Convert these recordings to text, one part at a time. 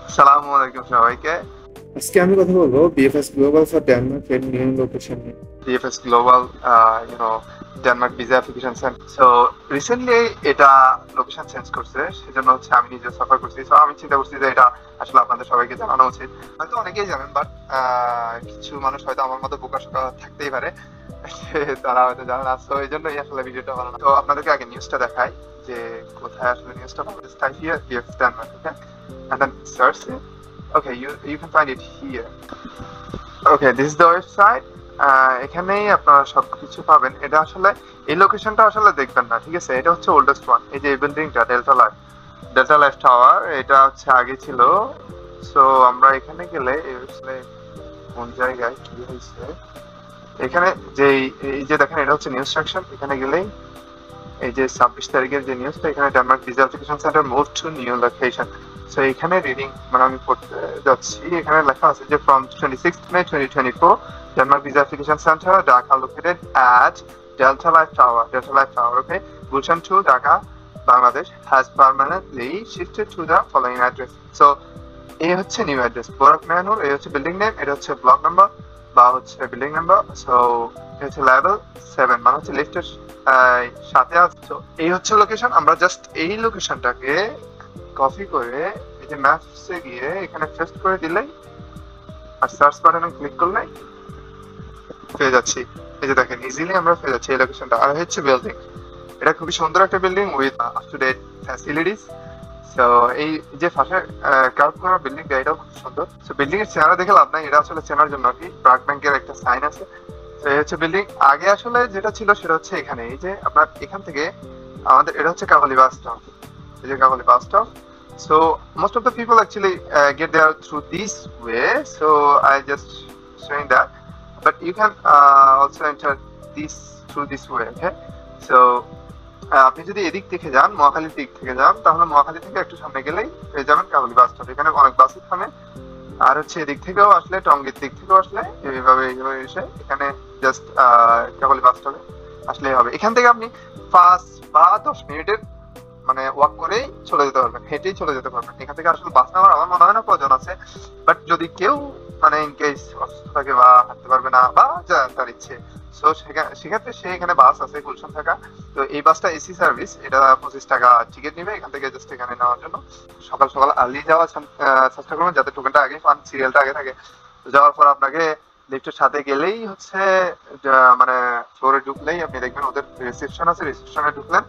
আসসালামু আলাইকুম সবাইকে। আজকে আমি কথা বলবো বিএফএস গ্লোবাল ফর ডেনমার্ক এর নিউ লোকেশন নিয়ে। DFS Global, Denmark Visa Application Center. So recently এটা লোকেশন চেঞ্জ করছে, সেজন্য হচ্ছে আমি নিজে সাফার করছি। সো আমি চিন্তা করছি যে এটা আসলে আপনাদের সবাইকে জানানো উচিত। হয়তো অনেকেই জানেন, বাট কিছু মানুষ হয়তো আমার মতো বোকাশোকা থাকতেই পারে, তারা হয়তো জানে না। সো এই জন্যই আসলে ভিডিওটা বানানো। তো আপনাদেরকে আগে নিউজটা দেখাই যে কোথায় আসলে নিউজটা পাবো। Just type here DFS Denmark, okay? And then search it. Okay, you can find it here. Okay, this is the website. এখানেই আপনারা সবকিছু পাবেন। এটা আসলে এই লোকেশনটা আসলে দেখবেন না, ঠিক আছে? এটা হচ্ছে ওল্ডেস্ট ওয়ান। এই যে এই বিল্ডিংটা ডেল্টা লাইফ টাওয়ার, এটা হচ্ছে আগে ছিল। সো আমরা এখানে গেলে কোন জায়গায় কি হয়েছে, এখানে যে এই যে দেখেন এটা হচ্ছে নিউজ সেকশন। এখানে গেলেই এই যে 26 তারিখের যে নিউজটা, এখানে Denmark visa application centre move to new location. So এখানে রিডিং মানে আমি পড়তে যাচ্ছি। এখানে লেখা আছে যে from 26 May 2024 Denmark visa application centre Dhaka located at Delta Life Tower, okay, Gulshan two Dhaka Bangladesh has permanently shifted to the following address. So এই হচ্ছে নিউ অ্যাড্রেস, বোরাক মেহনুর। এই হচ্ছে বিল্ডিং নেম, এটা হচ্ছে ব্লক নাম্বার বা হচ্ছে বিল্ডিং নাম্বার। সো এটা হচ্ছে লেভেল 7, মানে হচ্ছে লিফটের সাথে আছে। তো এই হচ্ছে লোকেশন। আমরা জাস্ট এই লোকেশনটাকে কপি করে এই যে ম্যাপসে গিয়ে এখানে পেস্ট করে দিলেই আর সার্চ বাটনে ক্লিক করলেই পেয়ে যাচ্ছি। এই যে দেখেন, ইজিলি আমরা পেয়ে যাচ্ছি এই লোকেশনটা। আর হচ্ছে বিল্ডিং, এটা খুবই সুন্দর একটা building with up to date facilities. তো এই যে পাশে কার্ভ করা বিল্ডিংটা, এটাও খুব সুন্দর। তো বিল্ডিং এর চেহারা দেখে লাভ নাই, এটা আসলে চেনার জন্য কি ব্রাক ব্যাংকের একটা সাইন আছে। তো এই হচ্ছে বিল্ডিং। আগে আসলে যেটা ছিল সেটা হচ্ছে এখানে, এই যে আপনার এখান থেকে আমাদের এটা হচ্ছে কাকলি বাস স্টপ। এই যে Kakoli bus stop. So most of the people actually get there through this way. So I just showing that, but you can also enter this through this way. Okay, so আপনি যদি এদিক থেকে যান, মহাখালীর দিক থেকে যান, তাহলে মহাখালী থেকে একটু সামনে গেলেই পেয়ে যাবেন কাকলি বাস স্টপ। এখানে অনেক বাসই থামে। আর হচ্ছে এদিক থেকেও আসলে, টঙ্গীর দিক থেকেও আসলে এইভাবে এসে এখানে জাস্ট কাকলি বাস স্টপে আসলেই হবে। এখান থেকে আপনি 5 বা 10 মিনিটের মানে ওয়াক করেই চলে যেতে পারবেন, হেঁটেই চলে যেতে পারবেন। এখান থেকে আসলে বাস নেওয়ার আমার মনে হয় না প্রয়োজন আছে। বাট যদি কেউ মানে ইন কেস অসুস্থ থাকে বা হাঁটতে পারবে না বা তার ইচ্ছে, সো সেক্ষেত্রে সে এখানে বাস আছে গুলশান থাকা। তো এই বাসটা এসি সার্ভিস, এটা 25 টাকা টিকিট নিবে এখান থেকে জাস্ট এখানে নেওয়ার জন্য। সকাল সকাল আর্লি যাওয়ার চেষ্টা করবেন যাতে টোকেনটা আগে পান, সিরিয়ালটা আগে থাকে। তো যাওয়ার পর আপনাকে লিফটের সাথে গেলেই হচ্ছে মানে ফ্লোরে ঢুকলেই আপনি দেখবেন ওদের রিসেপশন আছে, রিসেপশনে ঢুকলেন,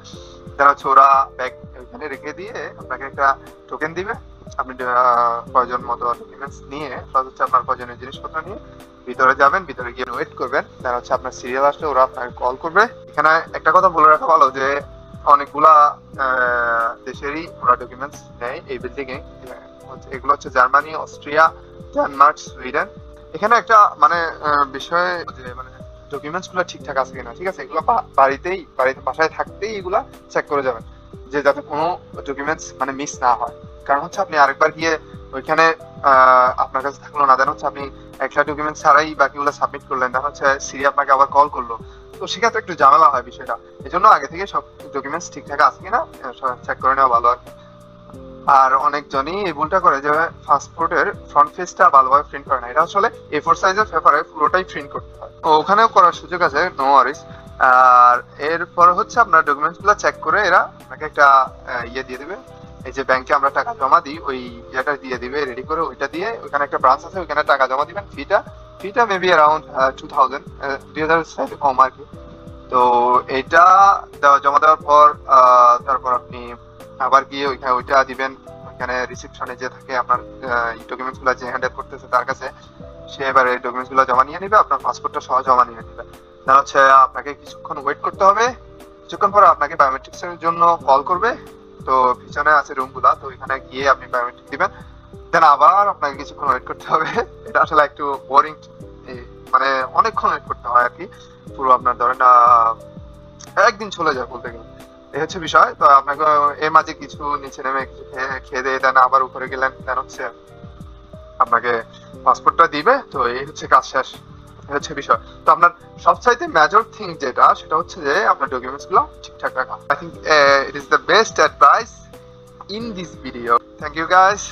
তারা হচ্ছে ওরা ব্যাগ ওইখানে রেখে দিয়ে আপনাকে একটা টোকেন দিবে। আপনি প্রয়োজন মতো ডকুমেন্টস নিয়ে প্লাস হচ্ছে আপনার প্রয়োজনীয় জিনিসপত্র নিয়ে ভিতরে যাবেন। ভিতরে গিয়ে ওয়েট করবেন, তারা হচ্ছে আপনার সিরিয়াল আসলে ওরা আপনাকে কল করবে। এখানে একটা কথা বলে রাখা ভালো যে অনেকগুলা দেশেরই ওরা ডকুমেন্টস নেয় এই বিল্ডিং এ। এগুলো হচ্ছে জার্মানি, অস্ট্রিয়া, ডেনমার্ক, সুইডেন। এখানে একটা মানে বিষয় যে মানে ডকুমেন্টস গুলো ঠিকঠাক আছে কিনা, ঠিক আছে? এগুলো বাড়িতে বাসায় থাকতেই এগুলা চেক করে যাবেন যে যাতে কোনো ডকুমেন্টস মানে মিস না হয়। কারণ হচ্ছে আপনি আরেকবার গিয়ে ওইখানে আপনার কাছে থাকলো না, দেন হচ্ছে আপনি একটা ডকুমেন্টস ছাড়াই বাকিগুলো সাবমিট করলেন, দেন হচ্ছে সিরি আপনাকে আবার কল করলো। তো সেক্ষেত্রে একটু ঝামেলা হয় বিষয়টা। এই জন্য আগে থেকে সব ডকুমেন্টস ঠিকঠাক আছে কিনা চেক করে নেওয়া ভালো আর কি। আর অনেকজনই এই ভুলটা করে যে পাসপোর্টের ফ্রন্ট পেজটা ভালোভাবে প্রিন্ট করে না। এটা আসলে A4 সাইজের পেপারে পুরোটাই প্রিন্ট করতে হয়। ওখানেও করার সুযোগ আছে, নো ওয়ারিস। আর এরপর হচ্ছে আপনার ডকুমেন্টস গুলো চেক করে এরা আপনাকে একটা ইয়ে দিয়ে দিবে। এই যে ব্যাংকে আমরা টাকা জমা দিই, ওই ইয়েটা দিয়ে দিবে রেডি করে। ওইটা দিয়ে ওখানে একটা ব্রাঞ্চ আছে, ওখানে টাকা জমা দিবেন। ফিটা মেবি অ্যারাউন্ড 2000, 2000 কম আর কি। তো এটা জমা দেওয়ার পর তারপর আপনি আবার গিয়ে ওইখানে ওইটা দিবেন। ওইখানে রিসেপশনে যে থাকে আপনার ডকুমেন্টস গুলো যে হ্যান্ডেল করতেছে তার কাছে, সে এবার এই ডকুমেন্টস গুলো জমা নিয়ে নিবে, আপনার পাসপোর্টটা সহ জমা নিয়ে নিবে। তাহলে হচ্ছে আপনাকে কিছুক্ষণ ওয়েট করতে হবে। কিছুক্ষণ পরে আপনাকে বায়োমেট্রিক্স এর জন্য কল করবে। তো পিছনে আছে রুম গুলা, তো ওইখানে গিয়ে আপনি বায়োমেট্রিক দিবেন, দেন আবার আপনাকে কিছুক্ষণ ওয়েট করতে হবে। এটা আসলে একটু বোরিং, মানে অনেকক্ষণ ওয়েট করতে হয় আর কি। পুরো আপনার ধরেন একদিন চলে যায় বলতে গেলে। এই হচ্ছে বিষয়। তো আপনাকে এর মাঝে কিছু নিচে নেমে কিছু খেয়ে দিয়ে দেন আবার উপরে গেলেন, দেন হচ্ছে আপনাকে পাসপোর্টটা দিবে। তো এই হচ্ছে কাজ শেষ, এই হচ্ছে বিষয়। তো আপনার সবচাইতে মেজর থিং যেটা, সেটা হচ্ছে যে আপনার ডকুমেন্টস গুলো ঠিকঠাক রাখা। I think it is the best advice in this video. Thank you guys.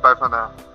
Bye for now.